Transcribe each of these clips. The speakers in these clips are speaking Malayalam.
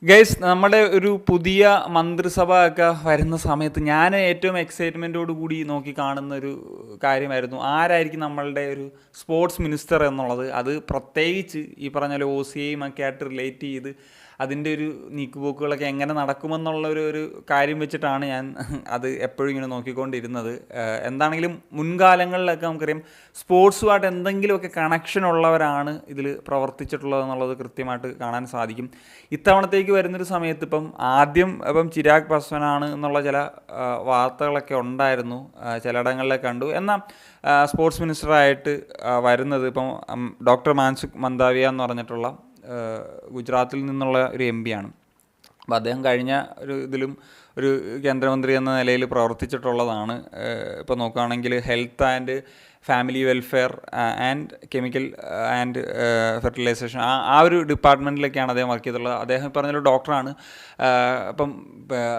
ഗൈസ്, നമ്മുടെ ഒരു പുതിയ മന്ത്രിസഭ ഒക്കെ വരുന്ന സമയത്ത് ഞാൻ ഏറ്റവും എക്സൈറ്റ്മെൻറ്റോട് കൂടി നോക്കി കാണുന്ന ഒരു കാര്യമായിരുന്നു ആരായിരിക്കും നമ്മളുടെ ഒരു സ്പോർട്സ് മിനിസ്റ്റർ എന്നുള്ളത്. അത് പ്രത്യേകിച്ച് ഈ പറഞ്ഞ പോലെ OCAയും ഒക്കെ ആയിട്ട് റിലേറ്റ് ചെയ്ത് അതിൻ്റെ ഒരു നീക്കുപോക്കുകളൊക്കെ എങ്ങനെ നടക്കുമെന്നുള്ള ഒരു കാര്യം വെച്ചിട്ടാണ് ഞാൻ അത് എപ്പോഴും ഇങ്ങനെ നോക്കിക്കൊണ്ടിരുന്നത്. എന്താണെങ്കിലും മുൻകാലങ്ങളിലൊക്കെ നമുക്കറിയാം സ്പോർട്സുമായിട്ട് എന്തെങ്കിലുമൊക്കെ കണക്ഷൻ ഉള്ളവരാണ് ഇതിൽ പ്രവർത്തിച്ചിട്ടുള്ളത് എന്നുള്ളത് കൃത്യമായിട്ട് കാണാൻ സാധിക്കും. ഇത്തവണത്തേക്ക് വരുന്നൊരു സമയത്ത് ഇപ്പം ചിരാഗ് പാസ്വാനാണ് എന്നുള്ള ചില വാർത്തകളൊക്കെ ഉണ്ടായിരുന്നു, ചിലയിടങ്ങളിലൊക്കെ കണ്ടു. എന്നാൽ സ്പോർട്സ് മിനിസ്റ്ററായിട്ട് വരുന്നത് ഡോക്ടർ മാൻസുഖ് മന്ദാവിയ എന്ന് പറഞ്ഞിട്ടുള്ള ഗുജറാത്തിൽ നിന്നുള്ള ഒരു MP ആണ്. അപ്പോൾ അദ്ദേഹം കഴിഞ്ഞ ഇതിലും ഒരു കേന്ദ്രമന്ത്രി എന്ന നിലയിൽ പ്രവർത്തിച്ചിട്ടുള്ളതാണ്. ഇപ്പോൾ നോക്കുകയാണെങ്കിൽ health and family welfare and chemical and fertilization ആ ഒരു ഡിപ്പാർട്ട്മെൻറ്റിലൊക്കെയാണ് അദ്ദേഹം വർക്ക് ചെയ്തിട്ടുള്ളത്. അദ്ദേഹം പറഞ്ഞൊരു ഡോക്ടറാണ്.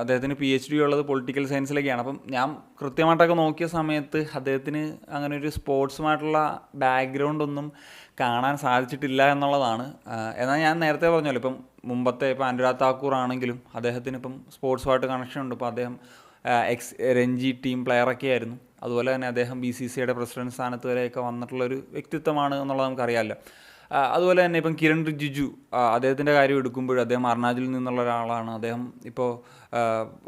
അദ്ദേഹത്തിന് PhD ഉള്ളത് പൊളിറ്റിക്കൽ സയൻസിലൊക്കെയാണ്. ഞാൻ കൃത്യമായിട്ടൊക്കെ നോക്കിയ സമയത്ത് അദ്ദേഹത്തിന് അങ്ങനെ ഒരു സ്പോർട്സുമായിട്ടുള്ള ബാക്ക്ഗ്രൗണ്ടൊന്നും കാണാൻ സാധിച്ചിട്ടില്ല എന്നുള്ളതാണ്. എന്നാൽ ഞാൻ നേരത്തെ പറഞ്ഞല്ലോ, മുമ്പത്തെ അനുരാഗ് താക്കൂർ ആണെങ്കിലും അദ്ദേഹത്തിന് സ്പോർട്സുമായിട്ട് കണക്ഷൻ ഉണ്ട്. അദ്ദേഹം രഞ്ജി ടീം പ്ലെയറൊക്കെ ആയിരുന്നു. അതുപോലെ തന്നെ അദ്ദേഹം BCCIയുടെ പ്രസിഡന്റ് സ്ഥാനത്ത് വരെയൊക്കെ വന്നിട്ടുള്ളൊരു വ്യക്തിത്വമാണ് എന്നുള്ളത് നമുക്കറിയാമല്ലോ. അതുപോലെ തന്നെ കിരൺ റിജിജു, അദ്ദേഹത്തിൻ്റെ കാര്യം എടുക്കുമ്പോൾ അദ്ദേഹം അരുണാചലിൽ നിന്നുള്ള ഒരാളാണ്. അദ്ദേഹം ഇപ്പോൾ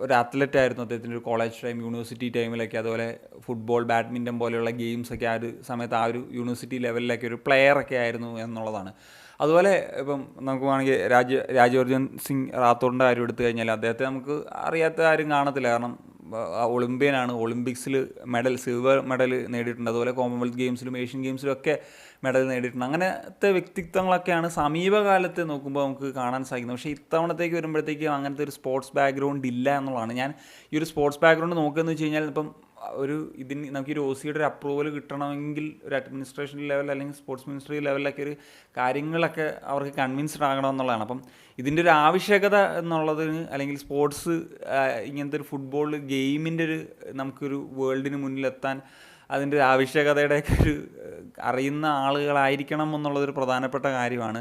ഒരു അത്ലറ്റ് ആയിരുന്നു. അദ്ദേഹത്തിൻ്റെ ഒരു കോളേജ് ടൈം, യൂണിവേഴ്സിറ്റി ടൈമിലൊക്കെ അതുപോലെ ഫുട്ബോൾ, ബാഡ്മിൻ്റൺ പോലെയുള്ള ഗെയിംസൊക്കെ ആ ഒരു സമയത്ത് ആ ഒരു യൂണിവേഴ്സിറ്റി ലെവലിലൊക്കെ ഒരു പ്ലെയറൊക്കെ ആയിരുന്നു എന്നുള്ളതാണ്. അതുപോലെ നമുക്ക് വേണമെങ്കിൽ രാജ്യവർദ്ധൻ സിംഗ് റാത്തോറിൻ്റെ കാര്യം എടുത്തു കഴിഞ്ഞാൽ അദ്ദേഹത്തെ നമുക്ക് അറിയാത്ത ആരും കാണത്തില്ല. കാരണം ഒളിമ്പ്യനാണ്. ഒളിമ്പിക്സിൽ സിൽവർ മെഡൽ നേടിയിട്ടുണ്ട്. അതുപോലെ കോമൺവെൽത്ത് ഗെയിംസിലും ഏഷ്യൻ ഗെയിംസിലും ഒക്കെ മെഡൽ നേടിയിട്ടുണ്ട്. അങ്ങനത്തെ വ്യക്തിത്വങ്ങളൊക്കെയാണ് സമീപകാലത്ത് നോക്കുമ്പോൾ നമുക്ക് കാണാൻ സാധിക്കുന്നത്. പക്ഷേ ഇത്തവണത്തേക്ക് വരുമ്പോഴത്തേക്കും അങ്ങനത്തെ ഒരു സ്പോർട്സ് ബാക്ക്ഗ്രൗണ്ട് ഇല്ല എന്നുള്ളതാണ്. ഞാൻ ഈ ഒരു സ്പോർട്സ് ബാക്ക്ഗ്രൗണ്ട് നോക്കുകയെന്ന് വെച്ച് കഴിഞ്ഞാൽ നമുക്ക് ഒരു OCയുടെ ഒരു അപ്രൂവൽ കിട്ടണമെങ്കിൽ ഒരു അഡ്മിനിസ്ട്രേഷൻ ലെവൽ അല്ലെങ്കിൽ സ്പോർട്സ് മിനിസ്ട്രി ലെവലിലൊക്കെ ഒരു കാര്യങ്ങളൊക്കെ അവർക്ക് കൺവിൻസ്ഡ് ആകണമെന്നുള്ളതാണ്. ഇതിൻ്റെ ഒരു ആവശ്യകത എന്നുള്ളതിന് അല്ലെങ്കിൽ സ്പോർട്സ് ഇങ്ങനത്തെ ഒരു ഫുട്ബോൾ ഗെയിമിൻ്റെ നമുക്കൊരു വേൾഡിന് മുന്നിലെത്താൻ അതിൻ്റെ ഒരു ആവശ്യകതയുടെയൊക്കെ അറിയുന്ന ആളുകളായിരിക്കണം എന്നുള്ളതൊരു പ്രധാനപ്പെട്ട കാര്യമാണ്.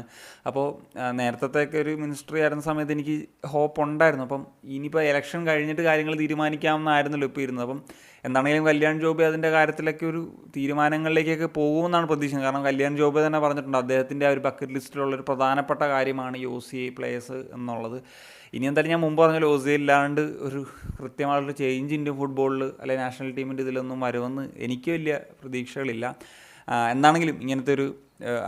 നേരത്തെയൊക്കെ ഒരു മിനിസ്ട്രി ആയിരുന്ന സമയത്ത് എനിക്ക് ഹോപ്പ് ഉണ്ടായിരുന്നു. ഇനിയിപ്പോൾ ഇലക്ഷൻ കഴിഞ്ഞിട്ട് കാര്യങ്ങൾ തീരുമാനിക്കാമെന്നായിരുന്നല്ലോ ഇപ്പോൾ ഇരുന്നത്. എന്താണെങ്കിലും കല്യാൺ ചൗബേ അതിൻ്റെ കാര്യത്തിലൊക്കെ ഒരു തീരുമാനങ്ങളിലേക്കൊക്കെ പോകുമെന്നാണ് പ്രതീക്ഷിക്കുന്നത്. കാരണം കല്യാൺ ചൗബേ തന്നെ പറഞ്ഞിട്ടുണ്ട് അദ്ദേഹത്തിൻ്റെ ആ ഒരു ബക്കറ്റ് ലിസ്റ്റിലുള്ളൊരു പ്രധാനപ്പെട്ട കാര്യമാണ് ഈ OCA പ്ലേയേഴ്സ് എന്നുള്ളത്. ഇനി എന്തായാലും ഞാൻ മുമ്പ് പറഞ്ഞാൽ OCA ഇല്ലാണ്ട് ഒരു കൃത്യമായിട്ടുള്ള ചേഞ്ച് ഇന്ത്യൻ ഫുട്ബോളിൽ അല്ലെങ്കിൽ നാഷണൽ ടീമിൻ്റെ ഇതിലൊന്നും വരുമെന്ന് എനിക്ക് വലിയ പ്രതീക്ഷകളില്ല. എന്താണെങ്കിലും ഇങ്ങനത്തെ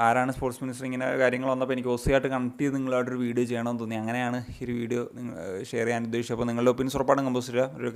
ആരാണ് സ്പോർട്സ് മിനിസ്റ്റർ ഇങ്ങനെ കാര്യങ്ങൾ വന്നപ്പോൾ എനിക്ക് OCA ആയിട്ട് കണക്ട് ചെയ്ത് നിങ്ങളായിട്ടൊരു വീഡിയോ ചെയ്യണമെന്ന് തോന്നി. അങ്ങനെയാണ് ഈ ഒരു വീഡിയോ ഷെയർ ചെയ്യാൻ ഉദ്ദേശിച്ചത്. നിങ്ങളുടെ ഒപ്പീനിയൻസ് ഉറപ്പാണ് കമ്പോസ് ചെയ്യുക. ഒരു